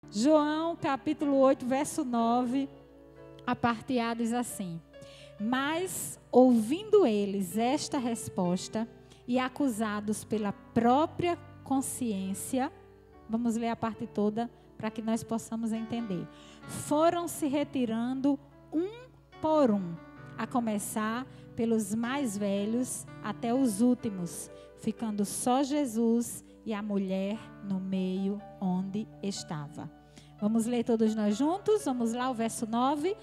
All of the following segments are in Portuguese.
João capítulo 8, verso 9, a parte A diz assim: mas, ouvindo eles esta resposta e acusados pela própria consciência, vamos ler a parte toda para que nós possamos entender. Foram se retirando um por um, a começar pelos mais velhos até os últimos, ficando só Jesus e a mulher no meio onde estava. Vamos ler todos nós juntos? Vamos lá, o verso 9.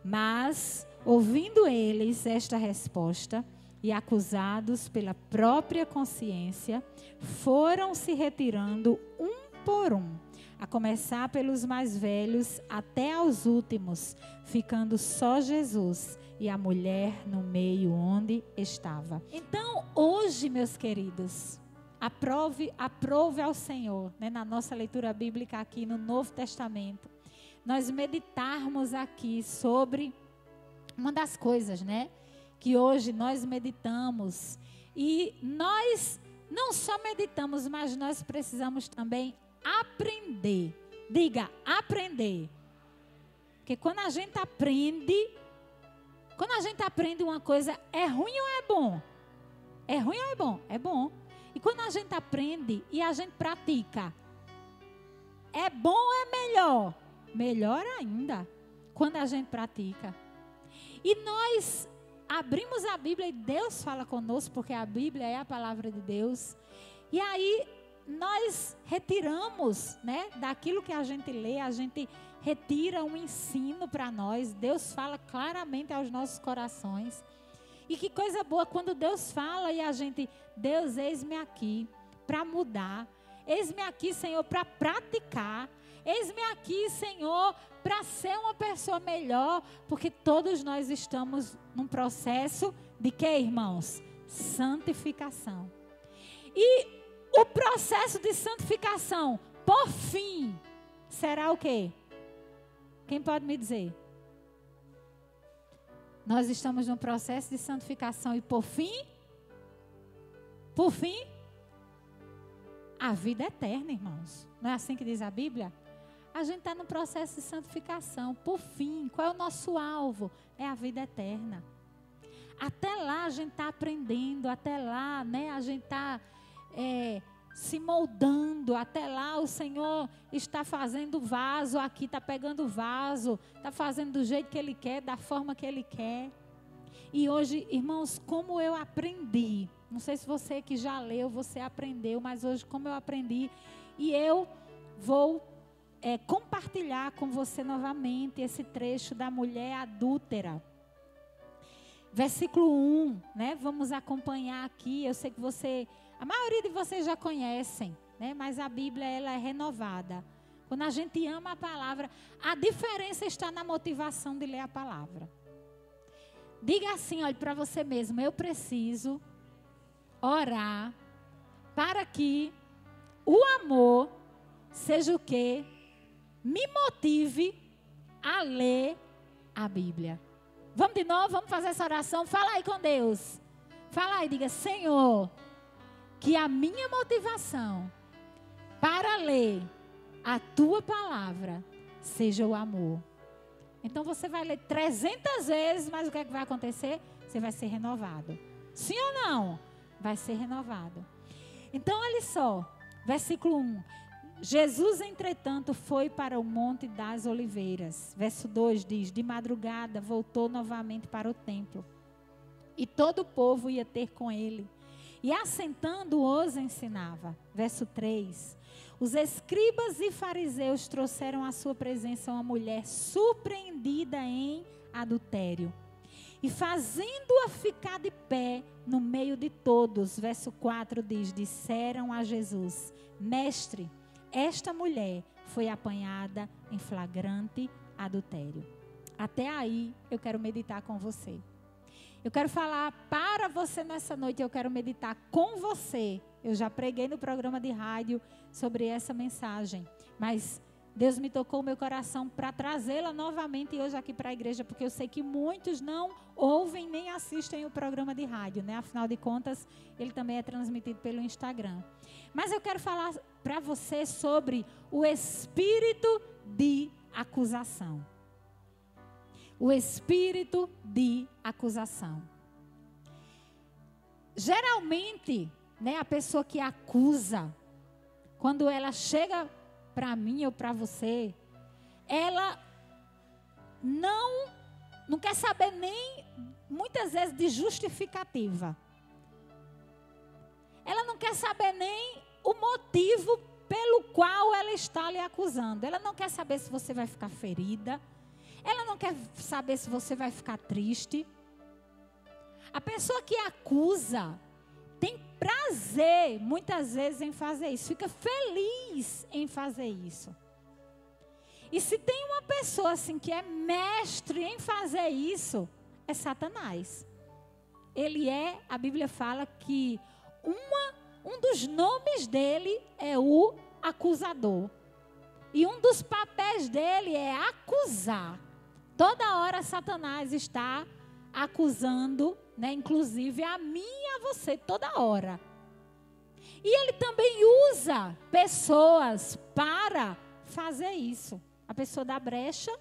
Mas, ouvindo eles esta resposta e acusados pela própria consciência, foram se retirando um por um, a começar pelos mais velhos até aos últimos, ficando só Jesus e a mulher no meio onde estava. Então, hoje, meus queridos, aprove ao Senhor, né, na nossa leitura bíblica aqui no Novo Testamento, nós meditarmos aqui sobre uma das coisas, né, que hoje nós meditamos. E nós não só meditamos, mas nós precisamos também aprender. Diga, aprender. Porque quando a gente aprende uma coisa, é ruim ou é bom? É ruim ou é bom? É bom. E quando a gente aprende e a gente pratica, é bom ou é melhor? Melhor ainda, quando a gente pratica. E nós abrimos a Bíblia e Deus fala conosco, porque a Bíblia é a palavra de Deus. E aí nós retiramos, né, daquilo que a gente lê, a gente retira um ensino para nós. Deus fala claramente aos nossos corações. E que coisa boa quando Deus fala e a gente, Deus, eis-me aqui para mudar. Eis-me aqui, Senhor, para praticar. Eis-me aqui, Senhor, para ser uma pessoa melhor. Porque todos nós estamos num processo de quê, irmãos? Santificação. E o processo de santificação, por fim, será o quê? Quem pode me dizer? Nós estamos num processo de santificação e por fim, a vida eterna, irmãos. Não é assim que diz a Bíblia? A gente está no processo de santificação. Por fim, qual é o nosso alvo? É a vida eterna. Até lá a gente está aprendendo, até lá, né, a gente está se moldando, até lá o Senhor está fazendo vaso, aqui está pegando vaso, está fazendo do jeito que Ele quer, da forma que Ele quer. E hoje, irmãos, como eu aprendi, não sei se você que já leu, você aprendeu, mas hoje como eu aprendi, e eu vou compartilhar com você novamente esse trecho da mulher adúltera. Versículo 1, né? Vamos acompanhar aqui. Eu sei que a maioria de vocês já conhecem, né? Mas a Bíblia, ela é renovada. Quando a gente ama a palavra, a diferença está na motivação de ler a palavra. Diga assim, olhe para você mesmo: eu preciso orar para que o amor seja o quê? Me motive a ler a Bíblia. Vamos de novo, vamos fazer essa oração. Fala aí com Deus. Fala aí, diga: Senhor, que a minha motivação para ler a tua palavra seja o amor. Então você vai ler 300 vezes, mas o que é que vai acontecer? Você vai ser renovado. Sim ou não? Vai ser renovado. Então olha só, versículo 1. Jesus, entretanto, foi para o Monte das Oliveiras. Verso 2 diz: de madrugada voltou novamente para o templo. E todo o povo ia ter com ele. E assentando os ensinava. Verso 3. Os escribas e fariseus trouxeram à sua presença uma mulher surpreendida em adultério. E fazendo-a ficar de pé no meio de todos. Verso 4 diz: disseram a Jesus: Mestre, esta mulher foi apanhada em flagrante adultério. Até aí eu quero meditar com você. Eu quero falar para você nessa noite, eu quero meditar com você. Eu já preguei no programa de rádio sobre essa mensagem, mas Deus me tocou o meu coração para trazê-la novamente hoje aqui para a igreja, porque eu sei que muitos não ouvem nem assistem o programa de rádio, né? Afinal de contas, ele também é transmitido pelo Instagram. Mas eu quero falar para você sobre o espírito de acusação. O espírito de acusação. Geralmente, né, a pessoa que acusa, quando ela chega para mim ou para você, ela não quer saber nem, muitas vezes, de justificativa. Ela não quer saber nem o motivo pelo qual ela está lhe acusando. Ela não quer saber se você vai ficar ferida. Ela não quer saber se você vai ficar triste. A pessoa que acusa tem prazer, muitas vezes, em fazer isso. Fica feliz em fazer isso. E se tem uma pessoa assim que é mestre em fazer isso, é Satanás. Ele é, a Bíblia fala que um dos nomes dele é o acusador. E um dos papéis dele é acusar. Toda hora Satanás está acusando, né, inclusive a mim e a você, toda hora. E ele também usa pessoas para fazer isso. A pessoa dá brecha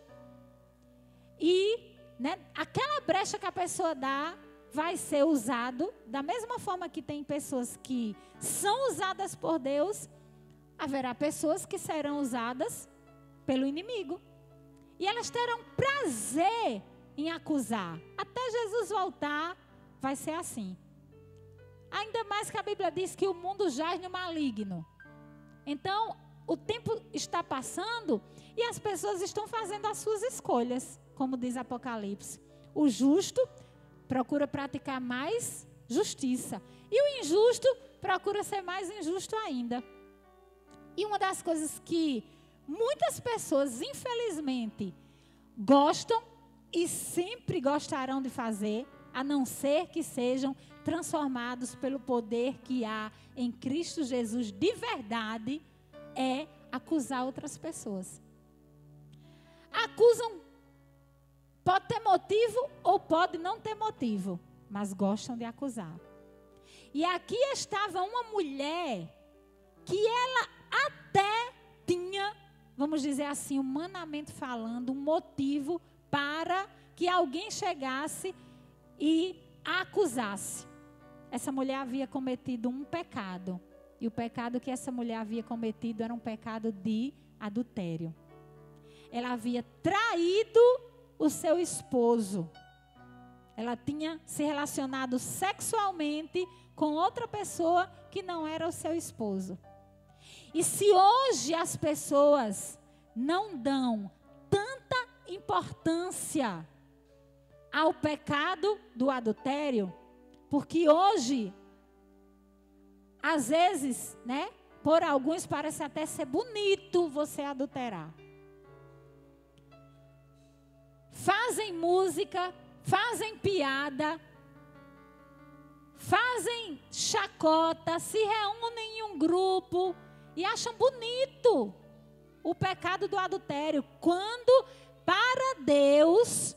e, né, aquela brecha que a pessoa dá vai ser usado da mesma forma que tem pessoas que são usadas por Deus, haverá pessoas que serão usadas pelo inimigo. E elas terão prazer em acusar. Até Jesus voltar, vai ser assim. Ainda mais que a Bíblia diz que o mundo jaz no maligno. Então, o tempo está passando e as pessoas estão fazendo as suas escolhas, como diz Apocalipse. O justo procura praticar mais justiça. E o injusto procura ser mais injusto ainda. E uma das coisas que muitas pessoas, infelizmente, gostam e sempre gostarão de fazer, a não ser que sejam transformados pelo poder que há em Cristo Jesus de verdade, é acusar outras pessoas. Acusam, pode ter motivo ou pode não ter motivo, mas gostam de acusar. E aqui estava uma mulher que ela até tinha, vamos dizer assim, humanamente falando, um motivo para que alguém chegasse e a acusasse. Essa mulher havia cometido um pecado. E o pecado que essa mulher havia cometido era um pecado de adultério. Ela havia traído o seu esposo. Ela tinha se relacionado sexualmente com outra pessoa que não era o seu esposo. E se hoje as pessoas não dão tanta importância ao pecado do adultério, porque hoje, às vezes, né, por alguns parece até ser bonito você adulterar. Fazem música, fazem piada, fazem chacota, se reúnem em um grupo e acham bonito o pecado do adultério, quando para Deus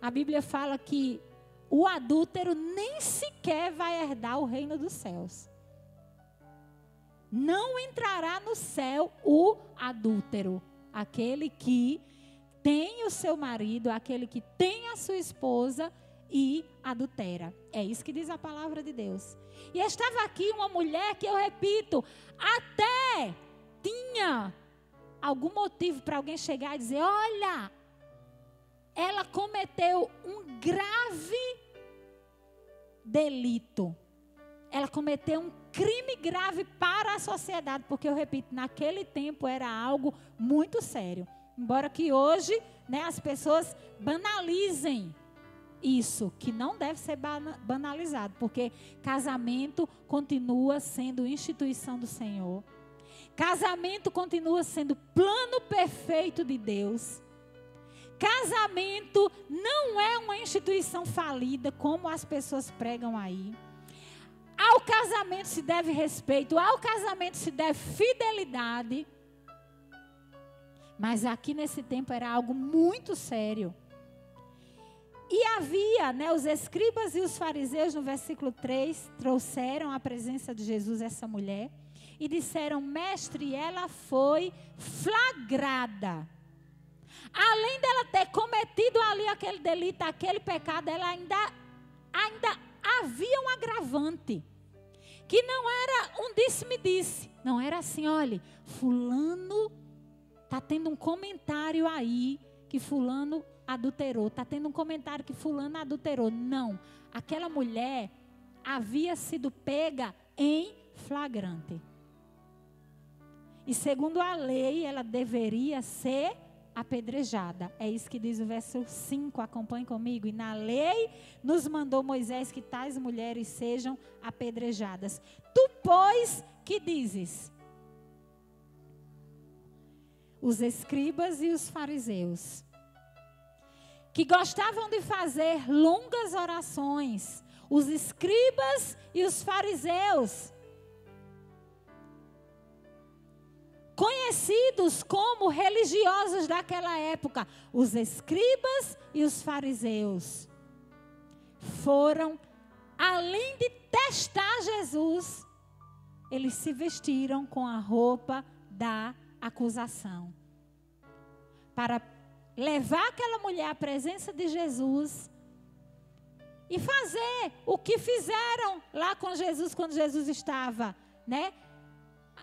a Bíblia fala que o adúltero nem sequer vai herdar o reino dos céus. Não entrará no céu o adúltero, aquele que tem o seu marido, aquele que tem a sua esposa e adultera. É isso que diz a palavra de Deus. E estava aqui uma mulher que, eu repito, até tinha algum motivo para alguém chegar e dizer: olha, ela cometeu um grave delito. Ela cometeu um crime grave para a sociedade, porque, eu repito, naquele tempo era algo muito sério. Embora que hoje, né, as pessoas banalizem isso, que não deve ser banalizado, porque casamento continua sendo instituição do Senhor. Casamento continua sendo plano perfeito de Deus. Casamento não é uma instituição falida, como as pessoas pregam aí. Ao casamento se deve respeito, ao casamento se deve fidelidade. Mas aqui nesse tempo era algo muito sério. E havia, os escribas e os fariseus, no versículo 3, trouxeram à presença de Jesus essa mulher e disseram: mestre, ela foi flagrada. Além dela ter cometido ali aquele delito, aquele pecado, ela ainda havia um agravante. Que não era um disse-me-disse. Não era assim, olha, fulano está tendo um comentário aí que fulano adulterou. Está tendo um comentário que fulano adulterou. Não, aquela mulher havia sido pega em flagrante. E segundo a lei, ela deveria ser apedrejada. É isso que diz o verso 5, acompanhe comigo. E na lei nos mandou Moisés que tais mulheres sejam apedrejadas. Tu, pois, que dizes? Os escribas e os fariseus, que gostavam de fazer longas orações, os escribas e os fariseus, conhecidos como religiosos daquela época, os escribas e os fariseus, foram, além de testar Jesus, eles se vestiram com a roupa da acusação, para levar aquela mulher à presença de Jesus e fazer o que fizeram lá com Jesus, quando Jesus estava,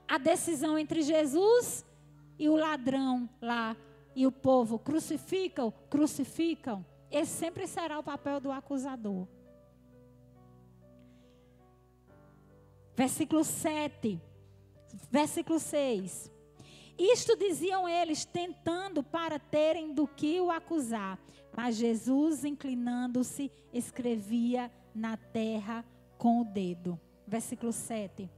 a decisão entre Jesus e o ladrão lá, e o povo crucificam. Esse sempre será o papel do acusador. Versículo 7, versículo 6. Isto diziam eles, tentando para terem do que o acusar. Mas Jesus, inclinando-se, escrevia na terra com o dedo. Versículo 7.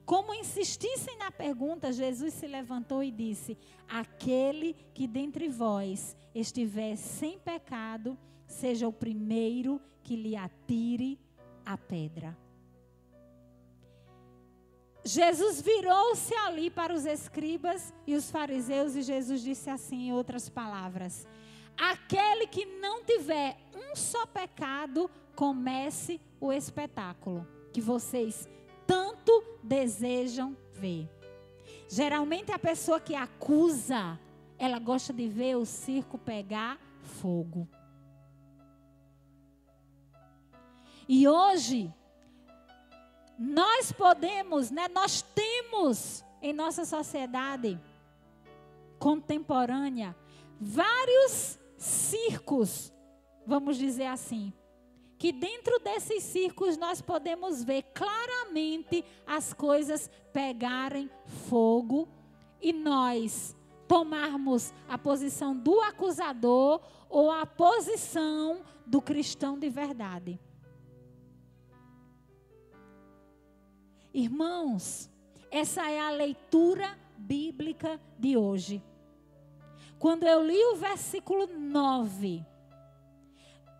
Como insistissem na pergunta, Jesus se levantou e disse: aquele que dentre vós estiver sem pecado, seja o primeiro que lhe atire a pedra. Jesus virou-se ali para os escribas e os fariseus e Jesus disse assim, em outras palavras: aquele que não tiver um só pecado, comece o espetáculo que vocês tanto desejam ver. Geralmente a pessoa que acusa, ela gosta de ver o circo pegar fogo. E hoje, nós podemos, nós temos em nossa sociedade contemporânea vários circos, vamos dizer assim, que dentro desses circos nós podemos ver claramente as coisas pegarem fogo e nós tomarmos a posição do acusador ou a posição do cristão de verdade. Irmãos, essa é a leitura bíblica de hoje. Quando eu li o versículo 9,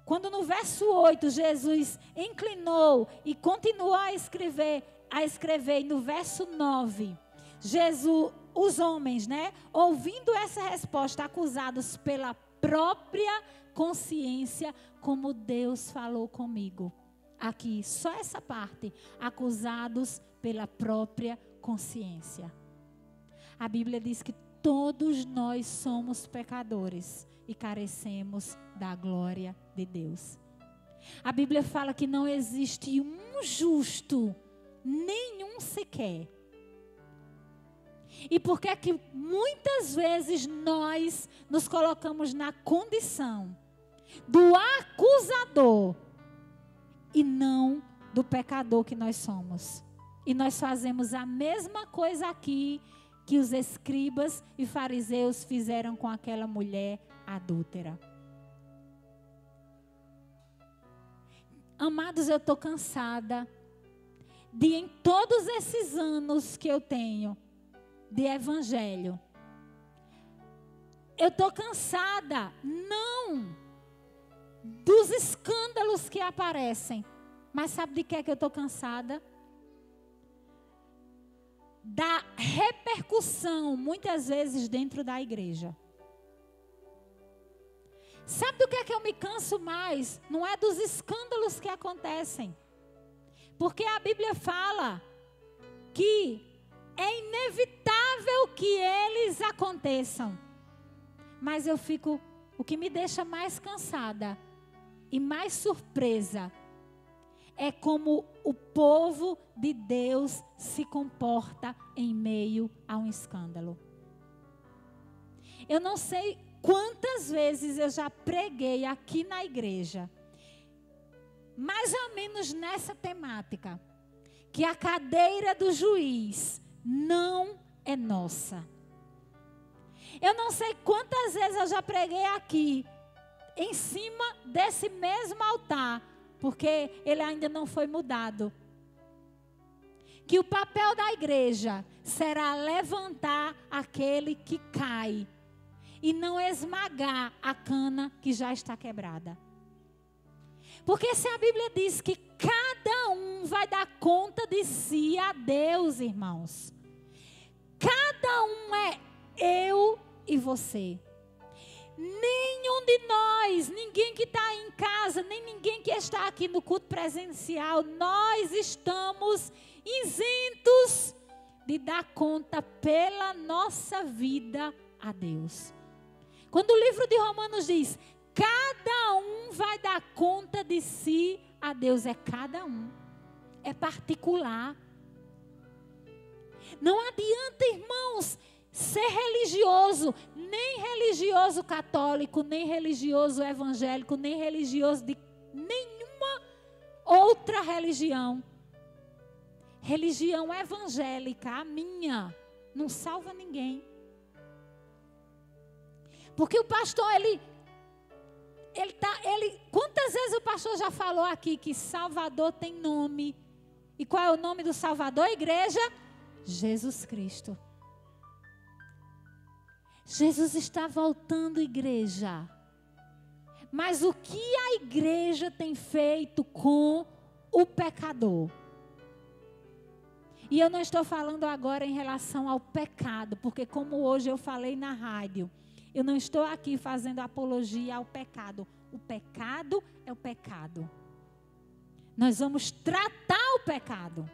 quando no verso 8 Jesus inclinou e continuou a escrever e no verso 9, os homens, ouvindo essa resposta, acusados pela própria consciência, como Deus falou comigo. Aqui, só essa parte, acusados pela própria consciência. A Bíblia diz que todos nós somos pecadores e carecemos da glória de Deus. A Bíblia fala que não existe um justo, nenhum sequer. E por que é que muitas vezes nós nos colocamos na condição do acusador e não do pecador que nós somos? E nós fazemos a mesma coisa aqui que os escribas e fariseus fizeram com aquela mulher adúltera. Amados, eu estou cansada de, em todos esses anos que eu tenho de evangelho, eu estou cansada, não dos escândalos que aparecem, mas sabe de que é que eu estou cansada? da repercussão, muitas vezes, dentro da igreja. Sabe do que é que eu me canso mais? Não é dos escândalos que acontecem. Porque a Bíblia fala que é inevitável que eles aconteçam. Mas o que me deixa mais cansada e mais surpresa é como o povo de Deus se comporta em meio a um escândalo. Eu não sei quantas vezes eu já preguei aqui na igreja, mais ou menos nessa temática, que a cadeira do juiz não é nossa. Eu não sei quantas vezes eu já preguei aqui, em cima desse mesmo altar, porque ele ainda não foi mudado. Que o papel da igreja será levantar aquele que cai e não esmagar a cana que já está quebrada. Porque se a Bíblia diz que cada um vai dar conta de si a Deus, irmãos. Cada um é eu e você. Nenhum de nós, ninguém que está em casa, nem ninguém que está aqui no culto presencial, nós estamos isentos de dar conta pela nossa vida a Deus. Quando o livro de Romanos diz, cada um vai dar conta de si a Deus, é cada um, é particular. Não adianta, irmãos, ser religioso, nem religioso católico, nem religioso evangélico, nem religioso de nenhuma outra religião. Religião evangélica, a minha, não salva ninguém. Porque o pastor, quantas vezes o pastor já falou aqui que Salvador tem nome? E qual é o nome do Salvador, igreja? Jesus Cristo. Jesus está voltando, igreja. Mas o que a igreja tem feito com o pecador? E eu não estou falando agora em relação ao pecado, porque como hoje eu falei na rádio, eu não estou aqui fazendo apologia ao pecado. O pecado é o pecado. Nós vamos tratar o pecado.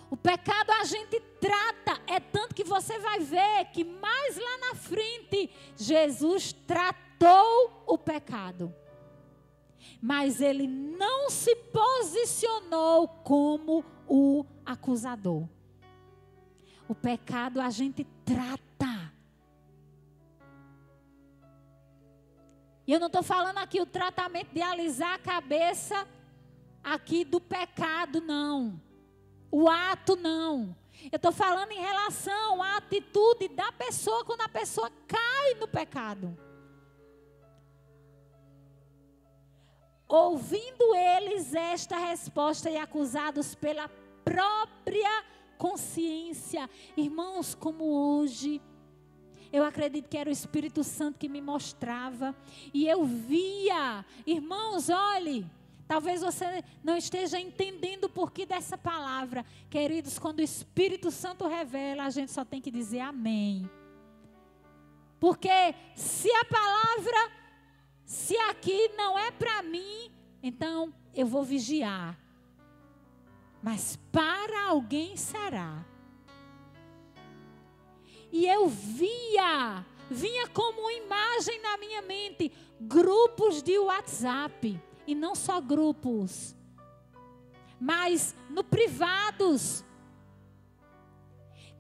O pecado a gente trata, é tanto que você vai ver que mais lá na frente, Jesus tratou o pecado. Mas ele não se posicionou como o acusador. O pecado a gente trata. E eu não estou falando aqui o tratamento de alisar a cabeça aqui do pecado, não. O ato, não. Eu estou falando em relação à atitude da pessoa quando a pessoa cai no pecado. Ouvindo eles esta resposta e acusados pela própria consciência. Irmãos, como hoje, eu acredito que era o Espírito Santo que me mostrava. E eu via, irmãos, olhe, talvez você não esteja entendendo o porquê dessa palavra. Queridos, quando o Espírito Santo revela, a gente só tem que dizer amém. Porque se a palavra, se aqui não é para mim, então eu vou vigiar. Mas para alguém será. E eu vinha como uma imagem na minha mente, grupos de WhatsApp. E não só grupos, mas no privados.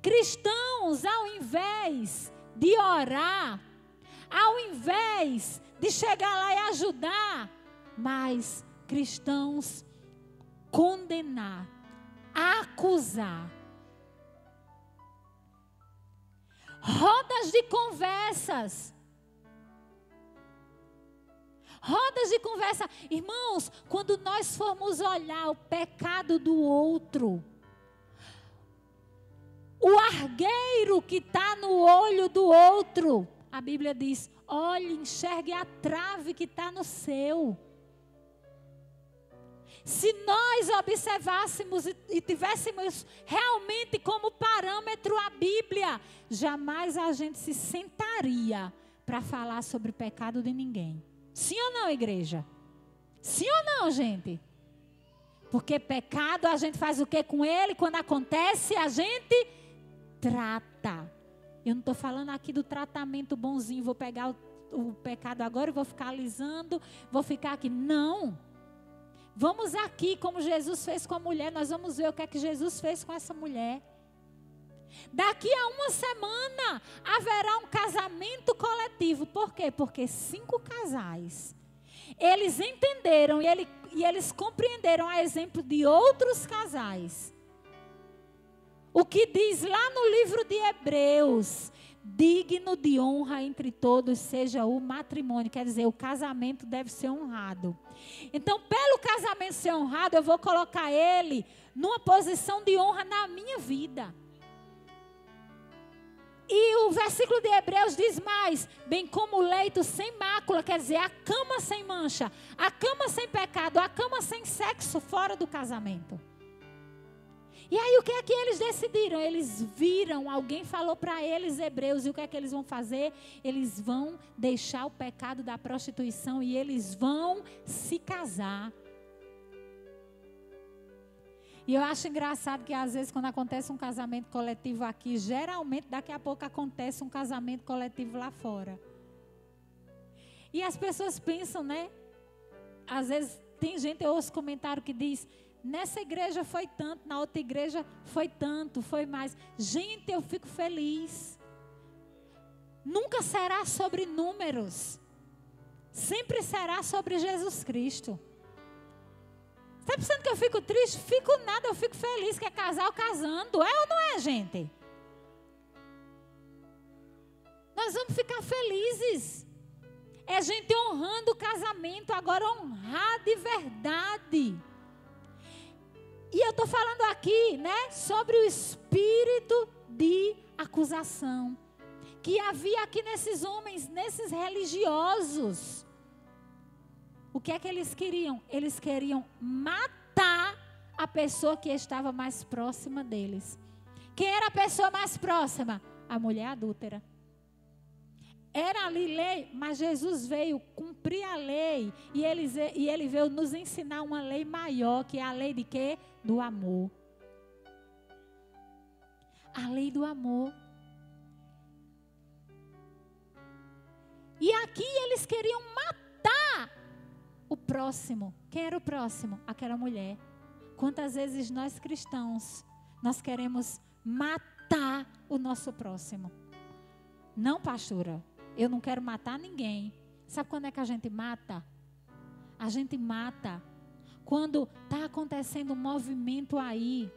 Cristãos, ao invés de orar, ao invés de chegar lá e ajudar, mas cristãos condenar, acusar. Rodas de conversas. Rodas de conversa. Irmãos, quando nós formos olhar o pecado do outro, o argueiro que está no olho do outro, a Bíblia diz, olhe, enxergue a trave que está no seu. Se nós observássemos e tivéssemos realmente como parâmetro a Bíblia, jamais a gente se sentaria para falar sobre o pecado de ninguém. Sim ou não, igreja? Sim ou não, gente? Porque pecado a gente faz o que com ele? Quando acontece, a gente trata. Eu não estou falando aqui do tratamento bonzinho, vou pegar o pecado agora e vou ficar alisando, vou ficar aqui. Não. Vamos aqui, como Jesus fez com a mulher, nós vamos ver o que é que Jesus fez com essa mulher. Daqui a uma semana haverá um casamento coletivo. Por quê? Porque 5 casais, eles entenderam e eles compreenderam a exemplo de outros casais. O que diz lá no livro de Hebreus, digno de honra entre todos seja o matrimônio. Quer dizer, o casamento deve ser honrado. Então, pelo casamento ser honrado, eu vou colocar ele numa posição de honra na minha vida. E o versículo de Hebreus diz mais: bem como o leito sem mácula, quer dizer, a cama sem mancha, a cama sem pecado, a cama sem sexo fora do casamento. E aí o que é que eles decidiram? Eles viram, alguém falou para eles, hebreus, e o que é que eles vão fazer? Eles vão deixar o pecado da prostituição e eles vão se casar. E eu acho engraçado que às vezes quando acontece um casamento coletivo aqui, geralmente daqui a pouco acontece um casamento coletivo lá fora. E as pessoas pensam, né? Às vezes tem gente, eu ouço comentário que diz: nessa igreja foi tanto, na outra igreja foi tanto, foi mais. Gente, eu fico feliz. Nunca será sobre números. Sempre será sobre Jesus Cristo. Está pensando que eu fico triste? Fico nada, eu fico feliz, que é casal casando. É ou não é, gente? Nós vamos ficar felizes. É gente honrando o casamento, agora honrar de verdade. E eu estou falando aqui, né, sobre o espírito de acusação que havia aqui nesses homens, nesses religiosos. O que é que eles queriam? Eles queriam matar a pessoa que estava mais próxima deles. Quem era a pessoa mais próxima? A mulher adúltera. Era ali lei, mas Jesus veio cumprir a lei. E ele veio nos ensinar uma lei maior, que é a lei de quê? Do amor. A lei do amor. E aqui eles queriam matar o próximo. Quem era o próximo? Aquela mulher. Quantas vezes nós cristãos, nós queremos matar o nosso próximo? Não, pastora. Eu não quero matar ninguém. Sabe quando é que a gente mata? A gente mata quando está acontecendo um movimento aí.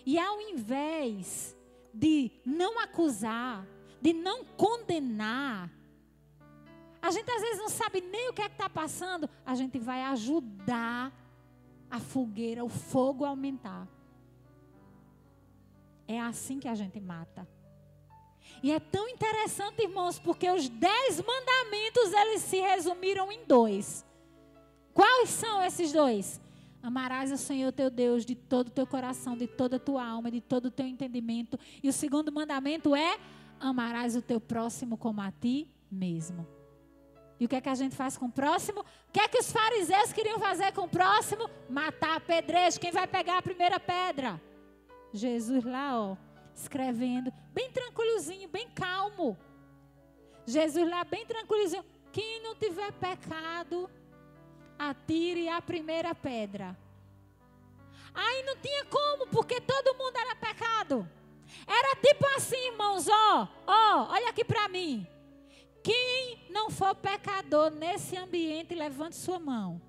E ao invés de não acusar, de não condenar, a gente às vezes não sabe nem o que é que está passando, a gente vai ajudar a fogueira, o fogo a aumentar. É assim que a gente mata. E é tão interessante, irmãos, porque os 10 mandamentos, eles se resumiram em 2. Quais são esses 2? Amarás o Senhor teu Deus de todo o teu coração, de toda a tua alma, de todo o teu entendimento. E o segundo mandamento é: amarás o teu próximo como a ti mesmo. E o que é que a gente faz com o próximo? O que é que os fariseus queriam fazer com o próximo? Matar, apedrejo. Quem vai pegar a primeira pedra? Jesus lá, ó, escrevendo, bem tranquilozinho, bem calmo. Jesus lá, bem tranquilozinho. Quem não tiver pecado, atire a primeira pedra. Aí não tinha como, porque todo mundo era pecado. Era tipo assim, irmãos, olha aqui para mim. Quem não for pecador nesse ambiente, levante sua mão.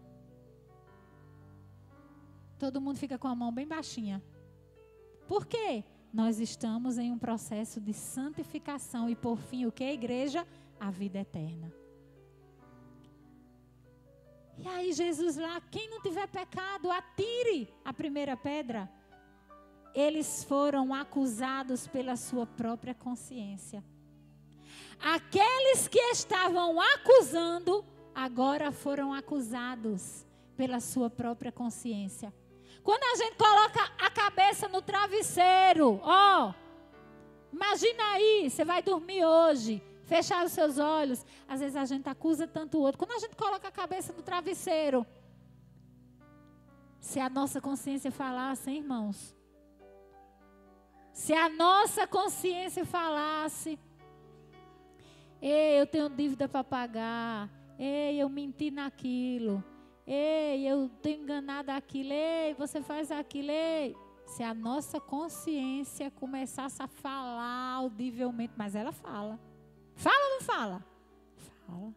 Todo mundo fica com a mão bem baixinha. Por quê? Nós estamos em um processo de santificação e por fim o que, igreja? A vida eterna. E aí Jesus lá, quem não tiver pecado, atire a primeira pedra. Eles foram acusados pela sua própria consciência. Aqueles que estavam acusando, agora foram acusados pela sua própria consciência. Quando a gente coloca a cabeça no travesseiro, imagina aí, você vai dormir hoje, fechar os seus olhos. Às vezes a gente acusa tanto o outro. Quando a gente coloca a cabeça no travesseiro, se a nossa consciência falasse, hein, irmãos? Se a nossa consciência falasse, ei, eu tenho dívida para pagar, ei, eu menti naquilo, ei, eu tenho enganado aquilo, ei, você faz aquilo, ei. Se a nossa consciência começasse a falar audivelmente, mas ela fala. Fala ou não fala? Fala.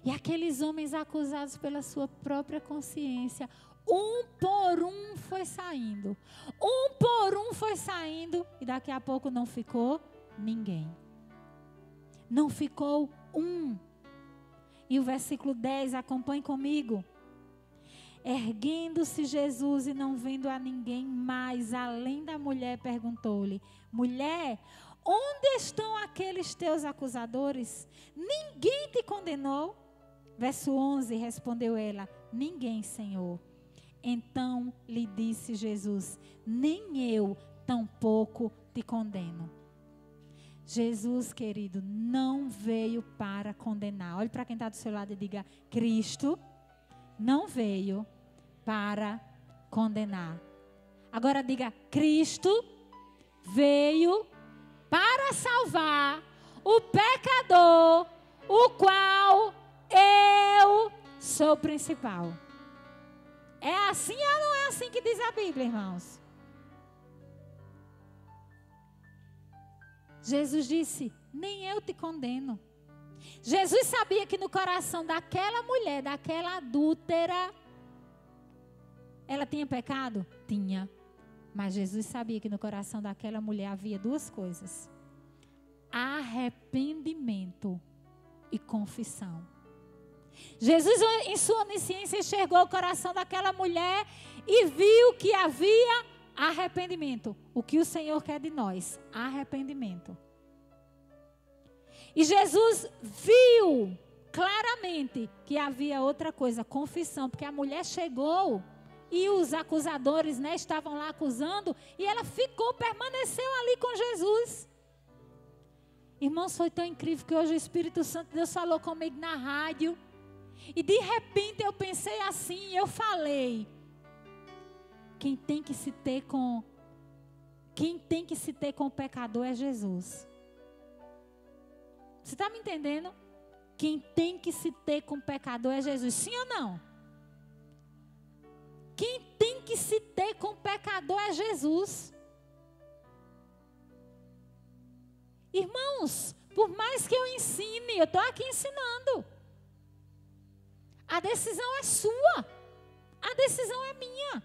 E aqueles homens acusados pela sua própria consciência, um por um foi saindo. Um por um foi saindo. E daqui a pouco não ficou ninguém. Não ficou um. E o versículo 10, acompanhe comigo. Erguendo-se Jesus e não vendo a ninguém mais, além da mulher, perguntou-lhe: mulher, onde estão aqueles teus acusadores? Ninguém te condenou? Verso 11, respondeu ela: ninguém, Senhor. Então lhe disse Jesus: nem eu tampouco te condeno. Jesus, querido, não veio para condenar. Olhe para quem está do seu lado e diga: Cristo não veio para condenar. Agora diga: Cristo veio para salvar o pecador, o qual eu sou o principal. É assim ou não é assim que diz a Bíblia, irmãos? Jesus disse: nem eu te condeno. Jesus sabia que no coração daquela mulher, daquela adúltera, ela tinha pecado? Tinha. Mas Jesus sabia que no coração daquela mulher havia duas coisas: arrependimento e confissão. Jesus, em sua onisciência, enxergou o coração daquela mulher e viu que havia arrependimento. O que o Senhor quer de nós? Arrependimento. E Jesus viu claramente que havia outra coisa, confissão, porque a mulher chegou e os acusadores, estavam lá acusando, e ela permaneceu ali com Jesus. Irmãos, foi tão incrível que hoje o Espírito Santo de Deus falou comigo na rádio, e de repente eu pensei assim, eu falei: quem tem que se ter com o pecador é Jesus. Você está me entendendo? Quem tem que se ter com o pecador é Jesus. Sim ou não? Quem tem que se ter com o pecador é Jesus. Irmãos, por mais que eu ensine, eu estou aqui ensinando. A decisão é sua. A decisão é minha.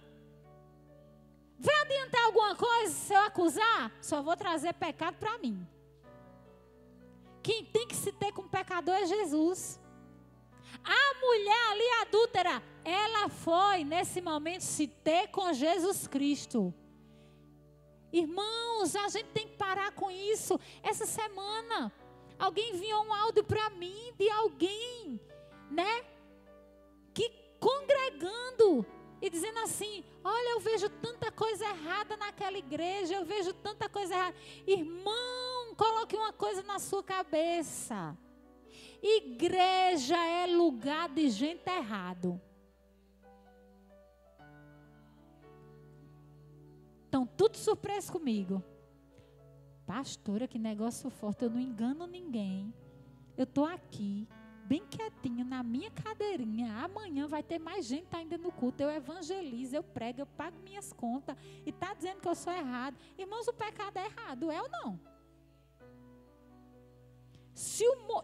Vai adiantar alguma coisa se eu acusar? Só vou trazer pecado para mim. Quem tem que se ter com o pecador é Jesus. A mulher ali adúltera, ela foi nesse momento se ter com Jesus Cristo. Irmãos, a gente tem que parar com isso. Essa semana, alguém enviou um áudio para mim de alguém, que congregando e dizendo assim: olha, eu vejo tanta coisa errada naquela igreja, eu vejo tanta coisa errada. Irmão, coloque uma coisa na sua cabeça: igreja é lugar de gente errado. Estão tudo surpresos comigo. Pastora, que negócio forte, eu não engano ninguém. Eu estou aqui, bem quietinha, na minha cadeirinha. Amanhã vai ter mais gente ainda no culto. Eu evangelizo, eu prego, eu pago minhas contas. E está dizendo que eu sou errado. Irmãos, o pecado é errado, é ou não?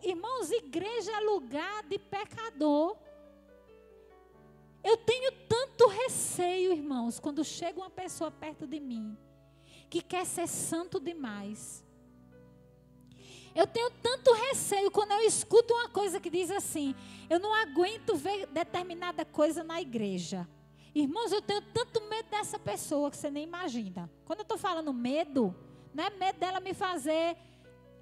Irmãos, igreja é lugar de pecador. Eu tenho tanto receio, irmãos, quando chega uma pessoa perto de mim que quer ser santo demais. Eu tenho tanto receio quando eu escuto uma coisa que diz assim: eu não aguento ver determinada coisa na igreja. Irmãos, eu tenho tanto medo dessa pessoa que você nem imagina. Quando eu estou falando medo, não é medo dela me fazer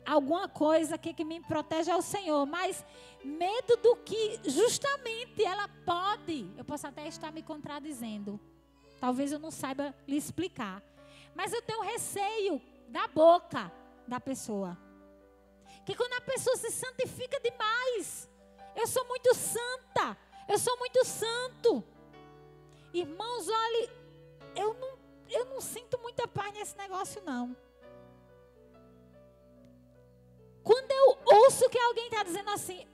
alguma coisa que me protege é o Senhor, mas medo do que justamente ela pode. Eu posso até estar me contradizendo. Talvez eu não saiba lhe explicar. Mas eu tenho receio da boca da pessoa. Que quando a pessoa se santifica demais, eu sou muito santa, eu sou muito santo. Irmãos, olhe, eu não sinto muita paz nesse negócio não. Quando eu ouço que alguém está dizendo assim,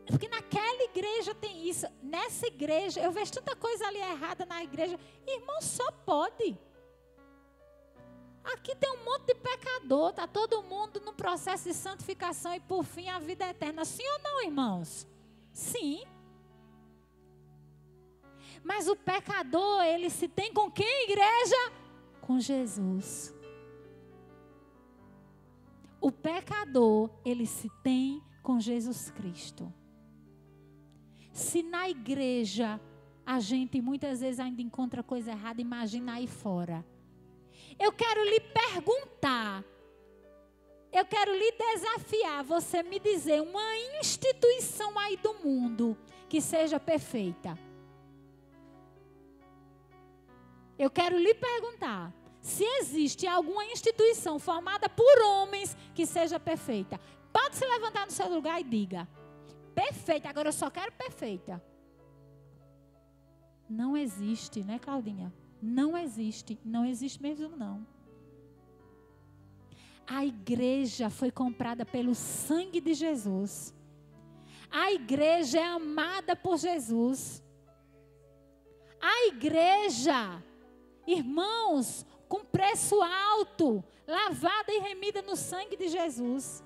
porque naquela igreja tem isso, nessa igreja, eu vejo tanta coisa ali errada na igreja. Irmão, só pode. Aqui tem um monte de pecador, está todo mundo no processo de santificação e por fim a vida eterna. Sim ou não, irmãos? Sim. Mas o pecador, ele se tem com quem, igreja? Com Jesus. O pecador, ele se tem com Jesus Cristo. Se na igreja a gente muitas vezes ainda encontra coisa errada, imagina aí fora. Eu quero lhe perguntar, eu quero lhe desafiar, você me dizer uma instituição aí do mundo que seja perfeita. Eu quero lhe perguntar, se existe alguma instituição formada por homens que seja perfeita. Pode se levantar no seu lugar e diga, perfeita, agora eu só quero perfeita. Não existe, né, Claudinha? Não existe mesmo não. A igreja foi comprada pelo sangue de Jesus. A igreja é amada por Jesus. A igreja, irmãos, com preço alto, lavada e remida no sangue de Jesus.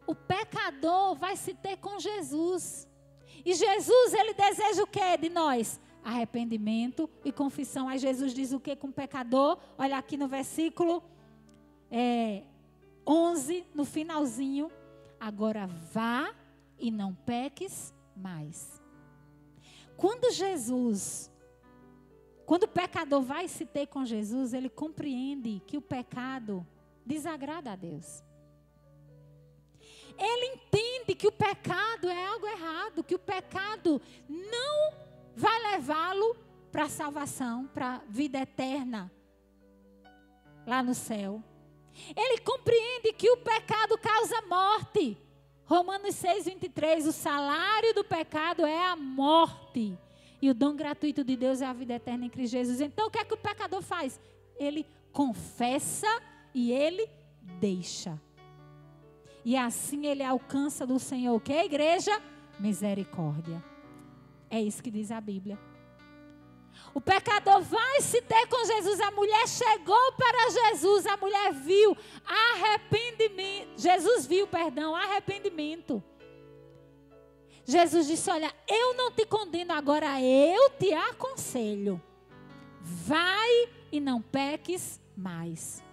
O pecador vai se ter com Jesus. E Jesus, ele deseja o que de nós? Arrependimento e confissão. Aí Jesus diz o que com o pecador? Olha aqui no versículo 11, no finalzinho. Agora vá e não peques mais. Quando o pecador vai se ter com Jesus, ele compreende que o pecado desagrada a Deus. Ele entende que o pecado é algo errado, que o pecado não vai levá-lo para a salvação, para a vida eterna, lá no céu. Ele compreende que o pecado causa morte. Romanos 6:23, o salário do pecado é a morte. E o dom gratuito de Deus é a vida eterna em Cristo Jesus. Então o que é que o pecador faz? Ele confessa e ele deixa. E assim ele alcança do Senhor o que, igreja? Misericórdia. É isso que diz a Bíblia. O pecador vai se ter com Jesus. A mulher chegou para Jesus. A mulher viu arrependimento. Jesus viu, arrependimento. Jesus disse, olha, eu não te condeno, agora eu te aconselho. Vai e não peques mais.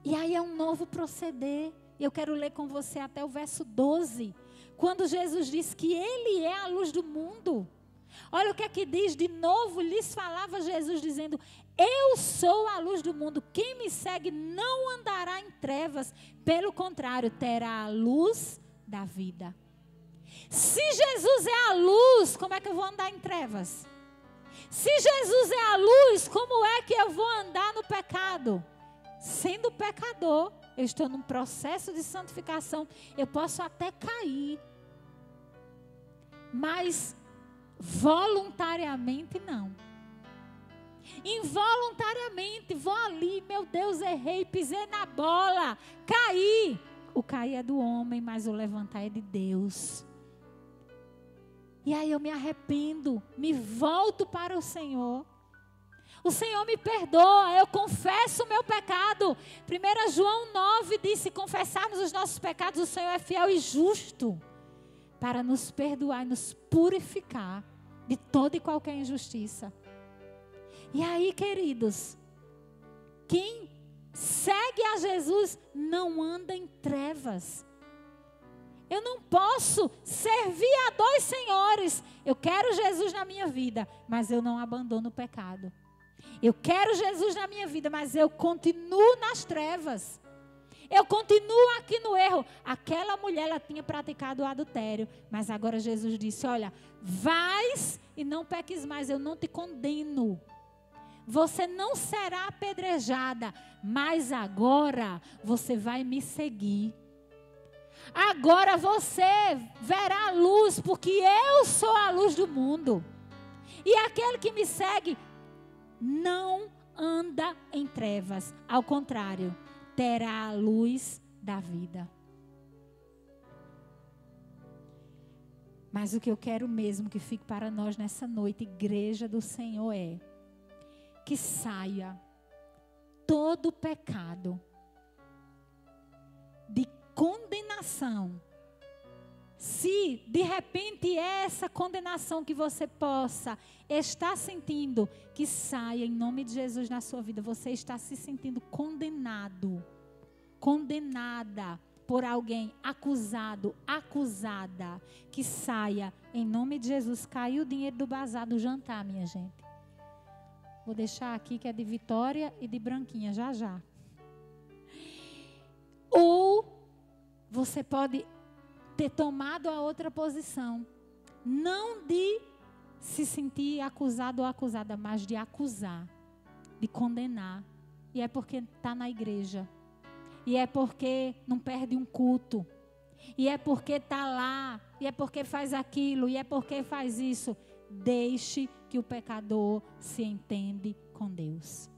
E aí é um novo proceder. Eu quero ler com você até o verso 12. Quando Jesus diz que Ele é a luz do mundo. Olha o que é que diz. De novo lhes falava Jesus dizendo, eu sou a luz do mundo. Quem me segue não andará em trevas. Pelo contrário, terá a luz da vida. Se Jesus é a luz, como é que eu vou andar em trevas? Se Jesus é a luz, como é que eu vou andar no pecado? Sendo pecador, eu estou num processo de santificação, eu posso até cair, mas voluntariamente não. Involuntariamente, vou ali, meu Deus, errei, pisei na bola, caí. O cair é do homem, mas o levantar é de Deus. E aí eu me arrependo, me volto para o Senhor. O Senhor me perdoa, eu confesso o meu pecado. 1 João 9 diz, se confessarmos os nossos pecados, o Senhor é fiel e justo para nos perdoar e nos purificar de toda e qualquer injustiça. E aí, queridos, quem segue a Jesus não anda em trevas. Eu não posso servir a dois senhores. Eu quero Jesus na minha vida, mas eu não abandono o pecado. Eu quero Jesus na minha vida, mas eu continuo nas trevas. Eu continuo aqui no erro. Aquela mulher, ela tinha praticado o adultério. Mas agora Jesus disse, olha, vais e não peques mais, eu não te condeno. Você não será apedrejada, mas agora você vai me seguir. Agora você verá a luz, porque eu sou a luz do mundo. E aquele que me segue não anda em trevas. Ao contrário, terá a luz da vida. Mas o que eu quero mesmo que fique para nós nessa noite, igreja do Senhor, é que saia todo pecado de condenação. Se de repente essa condenação que você possa estar sentindo, que saia em nome de Jesus na sua vida. Você está se sentindo condenado, condenada por alguém, acusado, acusada, que saia em nome de Jesus. Caiu o dinheiro do bazar do jantar, minha gente. Vou deixar aqui que é de Vitória e de Branquinha, já já. Ou você pode ter tomado a outra posição, não de se sentir acusado ou acusada, mas de acusar, de condenar. E é porque está na igreja, e é porque não perde um culto, e é porque está lá, e é porque faz aquilo, e é porque faz isso. Deixe que o pecador se entende com Deus.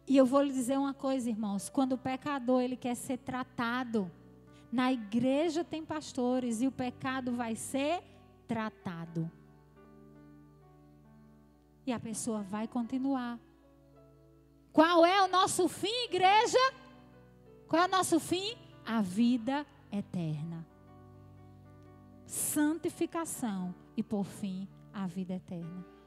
E eu vou lhe dizer uma coisa, irmãos. Quando o pecador ele quer ser tratado, na igreja tem pastores e o pecado vai ser tratado. E a pessoa vai continuar. Qual é o nosso fim, igreja? Qual é o nosso fim? A vida eterna. Santificação e, por fim, a vida eterna.